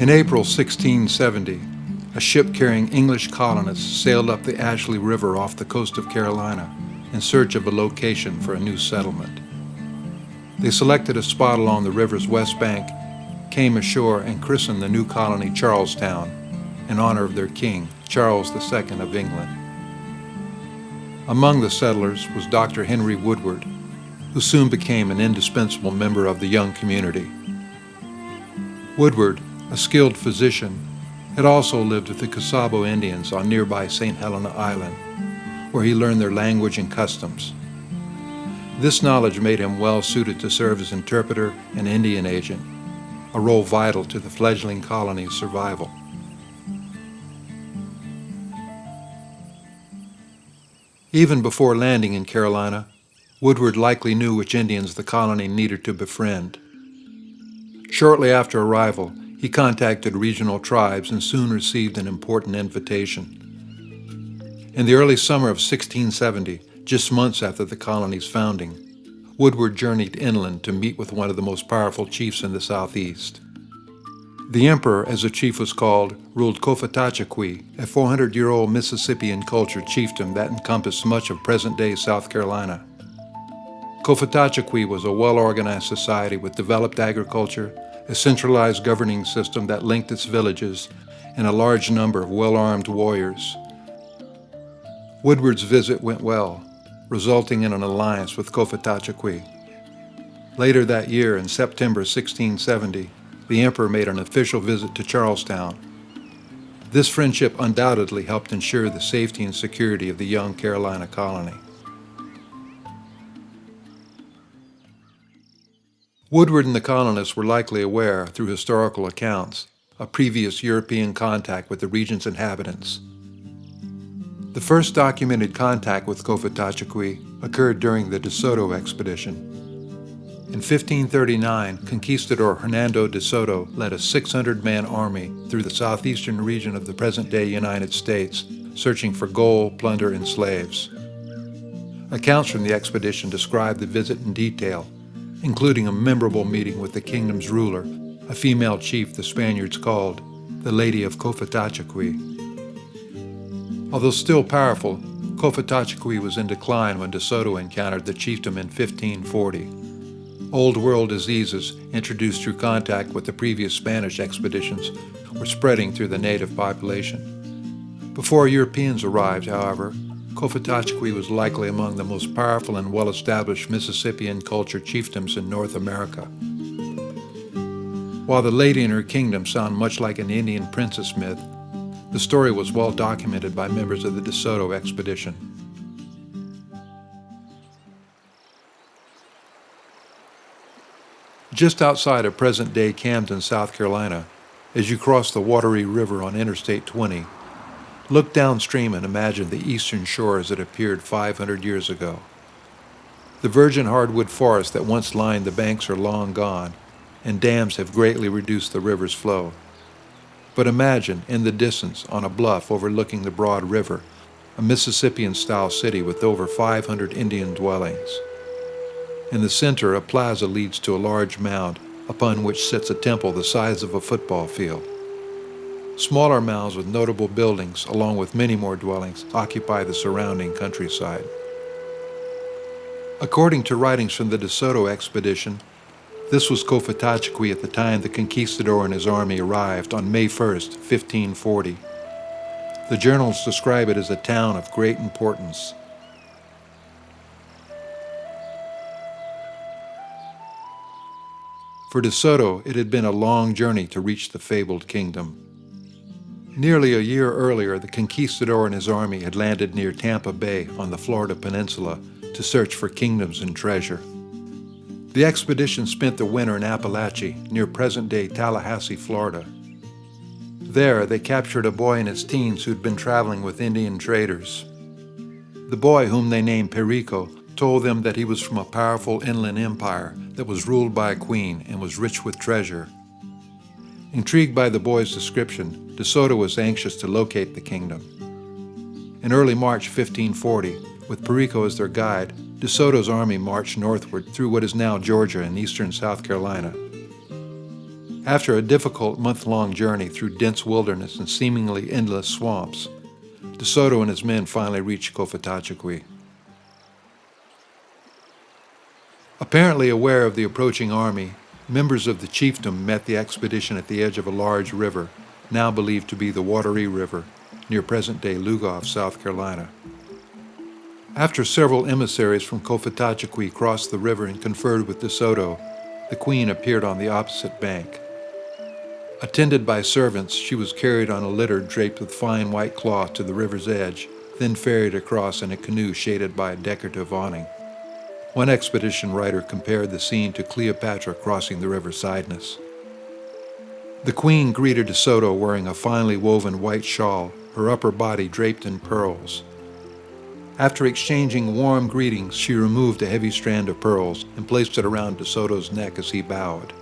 In April 1670, a ship carrying English colonists sailed up the Ashley River off the coast of Carolina in search of a location for a new settlement. They selected a spot along the river's west bank, came ashore, and christened the new colony Charles Towne in honor of their king, Charles II of England. Among the settlers was Dr. Henry Woodward, who soon became an indispensable member of the young community. Woodward, a skilled physician, had also lived with the Casabo Indians on nearby St. Helena Island, where he learned their language and customs. This knowledge made him well suited to serve as interpreter and Indian agent, a role vital to the fledgling colony's survival. Even before landing in Carolina, Woodward likely knew which Indians the colony needed to befriend. Shortly after arrival, he contacted regional tribes and soon received an important invitation. In the early summer of 1670, just months after the colony's founding, Woodward journeyed inland to meet with one of the most powerful chiefs in the southeast. The emperor, as the chief was called, ruled Cofitachequi, a 400-year-old Mississippian cultured chiefdom that encompassed much of present-day South Carolina. Cofitachequi was a well-organized society with developed agriculture, a centralized governing system that linked its villages, and a large number of well-armed warriors. Woodward's visit went well, resulting in an alliance with Cofitachequi. Later that year, in September 1670, the emperor made an official visit to Charlestown. This friendship undoubtedly helped ensure the safety and security of the young Carolina colony. Woodward and the colonists were likely aware, through historical accounts, of previous European contact with the region's inhabitants. The first documented contact with Cofitachequi occurred during the De Soto expedition. In 1539, conquistador Hernando de Soto led a 600-man army through the southeastern region of the present-day United States, searching for gold, plunder, and slaves. Accounts from the expedition describe the visit in detail, including a memorable meeting with the kingdom's ruler, a female chief the Spaniards called the Lady of Cofitachequi. Although still powerful, Cofitachequi was in decline when De Soto encountered the chiefdom in 1540. Old world diseases introduced through contact with the previous Spanish expeditions were spreading through the native population. Before Europeans arrived, however, Cofitachequi was likely among the most powerful and well-established Mississippian cultured chiefdoms in North America. While the lady and her kingdom sound much like an Indian princess myth, the story was well documented by members of the De Soto expedition. Just outside of present-day Camden, South Carolina, as you cross the Wateree River on Interstate 20, look downstream and imagine the eastern shores that appeared 500 years ago. The virgin hardwood forests that once lined the banks are long gone, and dams have greatly reduced the river's flow. But imagine, in the distance, on a bluff overlooking the broad river, a Mississippian-style city with over 500 Indian dwellings. In the center, a plaza leads to a large mound, upon which sits a temple the size of a football field. Smaller mounds with notable buildings, along with many more dwellings, occupy the surrounding countryside. According to writings from the De Soto expedition, this was Cofitachequi at the time the conquistador and his army arrived on May 1st, 1540. The journals describe it as a town of great importance. For De Soto, it had been a long journey to reach the fabled kingdom. Nearly a year earlier, the conquistador and his army had landed near Tampa Bay on the Florida Peninsula to search for kingdoms and treasure. The expedition spent the winter in Appalachia, near present-day Tallahassee, Florida. There, they captured a boy in his teens who'd been traveling with Indian traders. The boy, whom they named Perico, told them that he was from a powerful inland empire that was ruled by a queen and was rich with treasure. Intrigued by the boy's description, De Soto was anxious to locate the kingdom. In early March 1540, with Perico as their guide, De Soto's army marched northward through what is now Georgia and eastern South Carolina. After a difficult month-long journey through dense wilderness and seemingly endless swamps, De Soto and his men finally reached Cofitachequi. Apparently aware of the approaching army, members of the chiefdom met the expedition at the edge of a large river, now believed to be the Wateree River, near present-day Lugoff, South Carolina. After several emissaries from Cofitachequi crossed the river and conferred with De Soto, the Queen appeared on the opposite bank. Attended by servants, she was carried on a litter draped with fine white cloth to the river's edge, then ferried across in a canoe shaded by a decorative awning. One expedition writer compared the scene to Cleopatra crossing the river Cydnus. The Queen greeted De Soto wearing a finely woven white shawl, her upper body draped in pearls. After exchanging warm greetings, she removed a heavy strand of pearls and placed it around De Soto's neck as he bowed.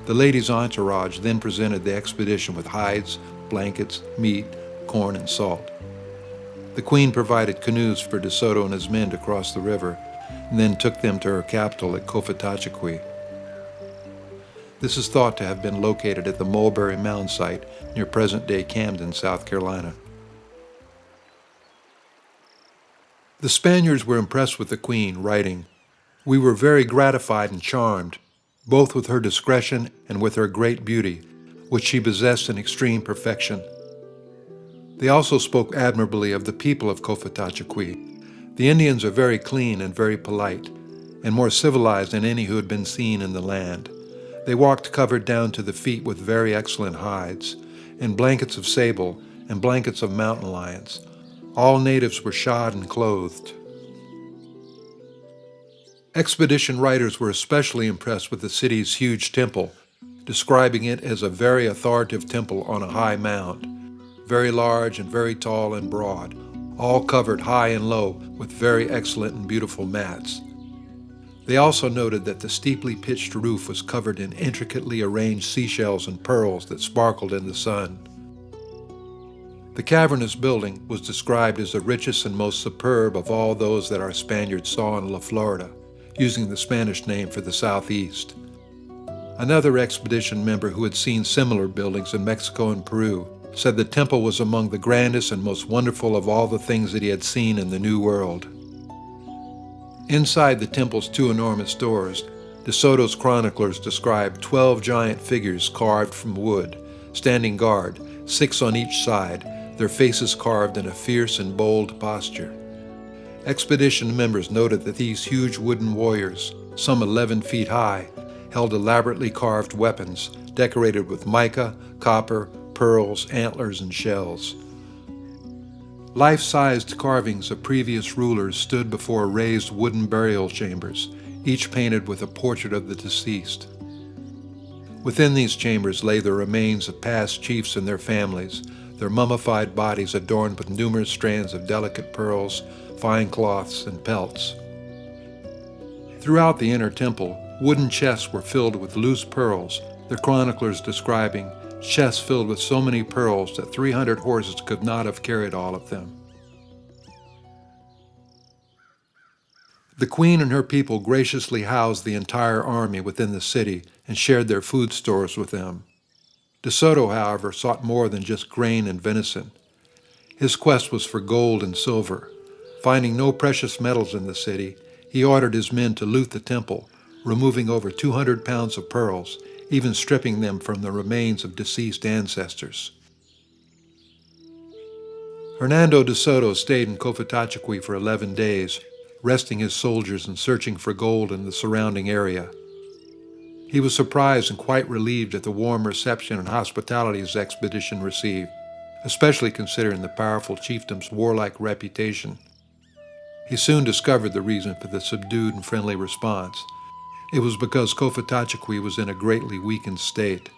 The lady's entourage then presented the expedition with hides, blankets, meat, corn, and salt. The Queen provided canoes for De Soto and his men to cross the river, and then took them to her capital at Cofitachequi. This is thought to have been located at the Mulberry Mound site near present-day Camden, South Carolina. The Spaniards were impressed with the Queen, writing, "We were very gratified and charmed, both with her discretion and with her great beauty, which she possessed in extreme perfection." They also spoke admirably of the people of Cofitachequi. The Indians are very clean and very polite, and more civilized than any who had been seen in the land. They walked covered down to the feet with very excellent hides, and blankets of sable, and blankets of mountain lions. All natives were shod and clothed. Expedition writers were especially impressed with the city's huge temple, describing it as a very authoritative temple on a high mound, very large and very tall and broad, all covered high and low with very excellent and beautiful mats. They also noted that the steeply pitched roof was covered in intricately arranged seashells and pearls that sparkled in the sun. The cavernous building was described as the richest and most superb of all those that our Spaniards saw in La Florida, using the Spanish name for the southeast. Another expedition member who had seen similar buildings in Mexico and Peru said the temple was among the grandest and most wonderful of all the things that he had seen in the New World. Inside the temple's two enormous doors, De Soto's chroniclers described 12 giant figures carved from wood, standing guard, 6 on each side, their faces carved in a fierce and bold posture. Expedition members noted that these huge wooden warriors, some 11 feet high, held elaborately carved weapons decorated with mica, copper, pearls, antlers, and shells. Life-sized carvings of previous rulers stood before raised wooden burial chambers, each painted with a portrait of the deceased. Within these chambers lay the remains of past chiefs and their families, their mummified bodies adorned with numerous strands of delicate pearls, fine cloths, and pelts. Throughout the inner temple, wooden chests were filled with loose pearls, the chroniclers describing chests filled with so many pearls that 300 horses could not have carried all of them. The Queen and her people graciously housed the entire army within the city and shared their food stores with them. De Soto, however, sought more than just grain and venison. His quest was for gold and silver. Finding no precious metals in the city, he ordered his men to loot the temple, removing over 200 pounds of pearls, even stripping them from the remains of deceased ancestors. Hernando de Soto stayed in Cofitachequi for 11 days, resting his soldiers and searching for gold in the surrounding area. He was surprised and quite relieved at the warm reception and hospitality his expedition received, especially considering the powerful chiefdom's warlike reputation. He soon discovered the reason for the subdued and friendly response. It was because Cofitachequi was in a greatly weakened state.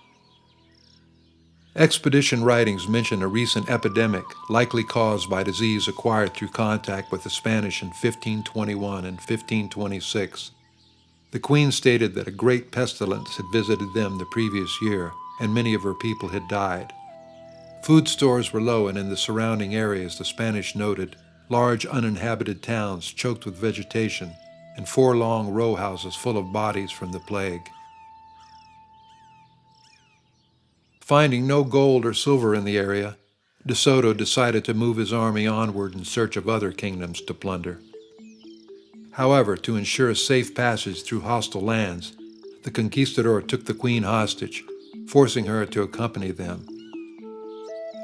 Expedition writings mention a recent epidemic, likely caused by disease acquired through contact with the Spanish in 1521 and 1526. The Queen stated that a great pestilence had visited them the previous year, and many of her people had died. Food stores were low, and in the surrounding areas, the Spanish noted, large uninhabited towns choked with vegetation, and 4 long row houses full of bodies from the plague. Finding no gold or silver in the area, De Soto decided to move his army onward in search of other kingdoms to plunder. However, to ensure a safe passage through hostile lands, the conquistador took the queen hostage, forcing her to accompany them.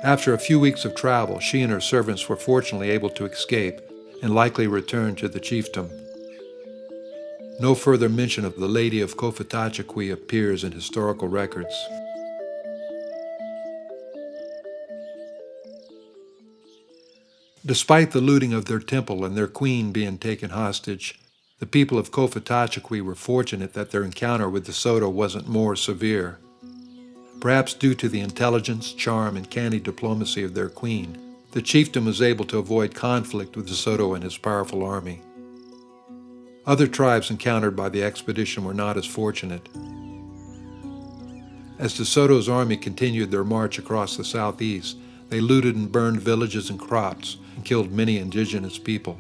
After a few weeks of travel, she and her servants were fortunately able to escape and likely return to the chiefdom. No further mention of the Lady of Cofitachequi appears in historical records. Despite the looting of their temple and their queen being taken hostage, the people of Cofitachequi were fortunate that their encounter with De Soto wasn't more severe. Perhaps due to the intelligence, charm, and canny diplomacy of their queen, the chieftain was able to avoid conflict with De Soto and his powerful army. Other tribes encountered by the expedition were not as fortunate. As De Soto's army continued their march across the southeast, they looted and burned villages and crops and killed many indigenous people.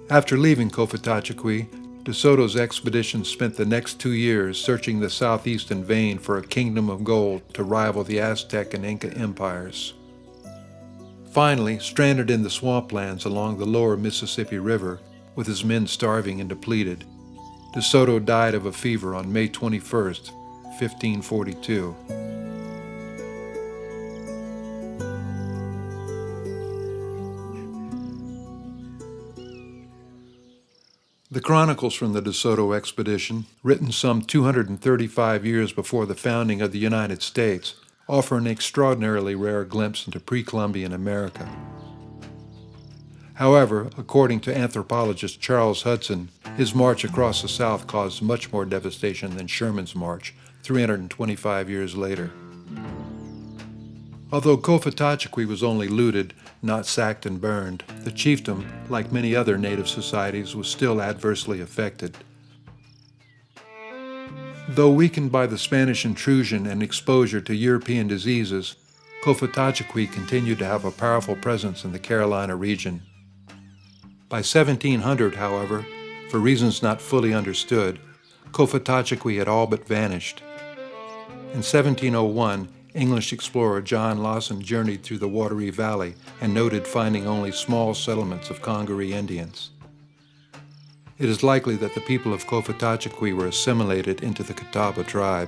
After leaving Cofitachequi, De Soto's expedition spent the next 2 years searching the southeast in vain for a kingdom of gold to rival the Aztec and Inca empires. Finally, stranded in the swamplands along the lower Mississippi River, with his men starving and depleted, De Soto died of a fever on May 21st, 1542. The chronicles from the De Soto expedition, written some 235 years before the founding of the United States, offer an extraordinarily rare glimpse into pre-Columbian America. However, according to anthropologist Charles Towne, his march across the South caused much more devastation than Sherman's march 325 years later. Although Cofitachequi was only looted, not sacked and burned, the chiefdom, like many other native societies, was still adversely affected. Though weakened by the Spanish intrusion and exposure to European diseases, Cofitachequi continued to have a powerful presence in the Carolina region. By 1700, however, for reasons not fully understood, Cofitachequi had all but vanished. In 1701, English explorer John Lawson journeyed through the Wateree Valley and noted finding only small settlements of Congaree Indians. It is likely that the people of Cofitachequi were assimilated into the Catawba tribe.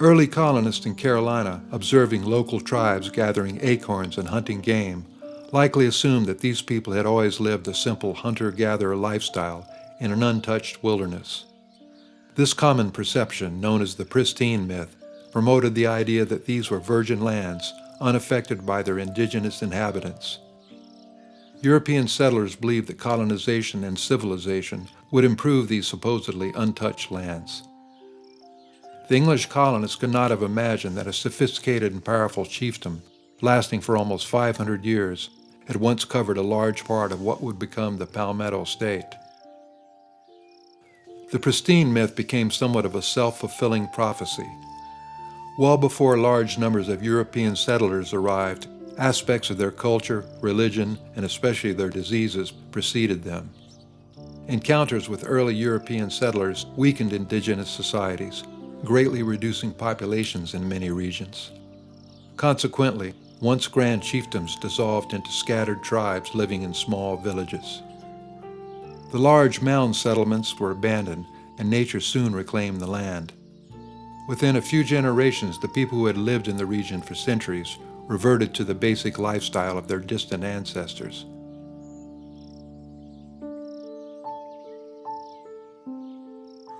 Early colonists in Carolina, observing local tribes gathering acorns and hunting game, likely assumed that these people had always lived a simple hunter-gatherer lifestyle in an untouched wilderness. This common perception, known as the pristine myth, promoted the idea that these were virgin lands, unaffected by their indigenous inhabitants. European settlers believed that colonization and civilization would improve these supposedly untouched lands. The English colonists could not have imagined that a sophisticated and powerful chiefdom, lasting for almost 500 years, had once covered a large part of what would become the Palmetto State. The pristine myth became somewhat of a self-fulfilling prophecy. Well before large numbers of European settlers arrived, aspects of their culture, religion, and especially their diseases preceded them. Encounters with early European settlers weakened indigenous societies, greatly reducing populations in many regions. Consequently, once grand chiefdoms dissolved into scattered tribes living in small villages. The large mound settlements were abandoned, and nature soon reclaimed the land. Within a few generations, the people who had lived in the region for centuries reverted to the basic lifestyle of their distant ancestors.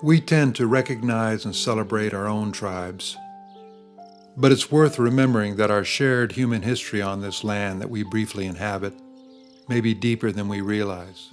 We tend to recognize and celebrate our own tribes, but it's worth remembering that our shared human history on this land that we briefly inhabit may be deeper than we realize.